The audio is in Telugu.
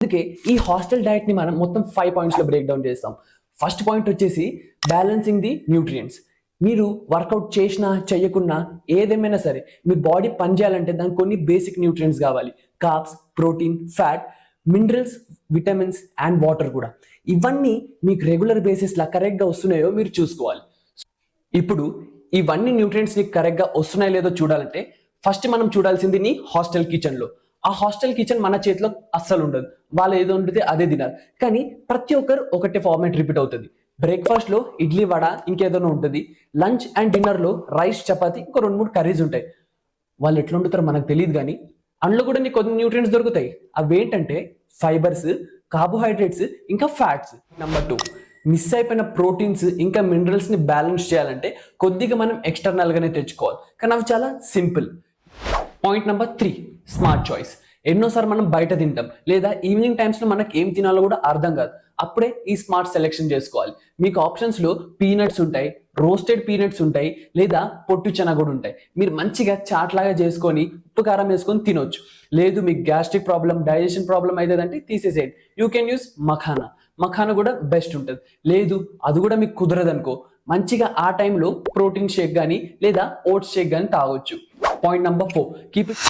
అందుకే ఈ హాస్టల్ డైట్ ని మనం మొత్తం 5 పాయింట్స్ లో బ్రేక్ డౌన్ చేస్తాం. ఫస్ట్ పాయింట్ వచ్చేసి బ్యాలెన్సింగ్ ది న్యూట్రియంట్స్. మీరు వర్కౌట్ చేసినా చేయకున్నా ఏదేమైనా సరే మీ బాడీ పనిచేయాలంటే దానికి కొన్ని బేసిక్ న్యూట్రియంట్స్ కావాలి. Carbs, protein, fat, minerals, vitamins and water కూడా. ఇవన్నీ మీకు రెగ్యులర్ బేసిస్ లా కరెక్ట్ గా వస్తున్నాయో మీరు చూసుకోవాలి. ఇప్పుడు ఇవన్నీ న్యూట్రియంట్స్ నీకు కరెక్ట్ గా వస్తున్నాయో లేదో చూడాలంటే ఫస్ట్ మనం చూడాల్సింది నీ హాస్టల్ కిచెన్ లో. ఆ హాస్టల్ కిచెన్ మన చేతిలో అస్సలు ఉండదు. వాళ్ళు ఏదో ఉండితే అదే తినాలి. కానీ ప్రతి ఒక్కరు ఒకటే ఫార్మాట్ రిపీట్ అవుతుంది. బ్రేక్ఫాస్ట్ లో ఇడ్లీ, వడ, ఇంకేదైనా ఉంటుంది. లంచ్ అండ్ డిన్నర్ లో రైస్, చపాతి, ఇంకో 2-3 కర్రీస్ ఉంటాయి. వాళ్ళు ఎట్లా వండుతారో మనకు తెలియదు, కానీ అందులో కూడా నీకు కొన్ని న్యూట్రియంట్స్ దొరుకుతాయి. అవి ఏంటంటే ఫైబర్స్, కార్బోహైడ్రేట్స్, ఇంకా ఫ్యాట్స్. నెంబర్ 2, మిస్ అయిపోయిన ప్రోటీన్స్ ఇంకా మినరల్స్ ని బ్యాలెన్స్ చేయాలంటే కొద్దిగా మనం ఎక్స్టర్నల్ గానే తెచ్చుకోవాలి. కానీ అవి చాలా simple. Point number 3, smart choice. ఎన్నోసార్లు మనం బయట తింటాం, లేదా ఈవినింగ్ టైమ్స్ లో మనకి ఏం తినాలో కూడా అర్థం కాదు. అప్పుడే ఈ స్మార్ట్ సెలెక్షన్ చేసుకోవాలి. మీకు ఆప్షన్స్ లో పీనట్స్ ఉంటాయి, రోస్టెడ్ పీనట్స్ ఉంటాయి, లేదా పొట్టు చెన కూడా ఉంటాయి. మీరు మంచిగా చాట్ లాగా చేసుకొని ఉప్పు కారం వేసుకొని తినొచ్చు. లేదు మీకు గ్యాస్ట్రిక్ ప్రాబ్లం, డైజెషన్ ప్రాబ్లం అవుతుందంటే తీసేసేయండి. You can use makhana. Makhana కూడా బెస్ట్ ఉంటుంది. లేదు అది కూడా మీకు కుదరదు అనుకో, మంచిగా ఆ టైంలో ప్రోటీన్ షేక్ కానీ లేదా ఓట్స్ షేక్ కానీ తాగొచ్చు. Point number 4, keep it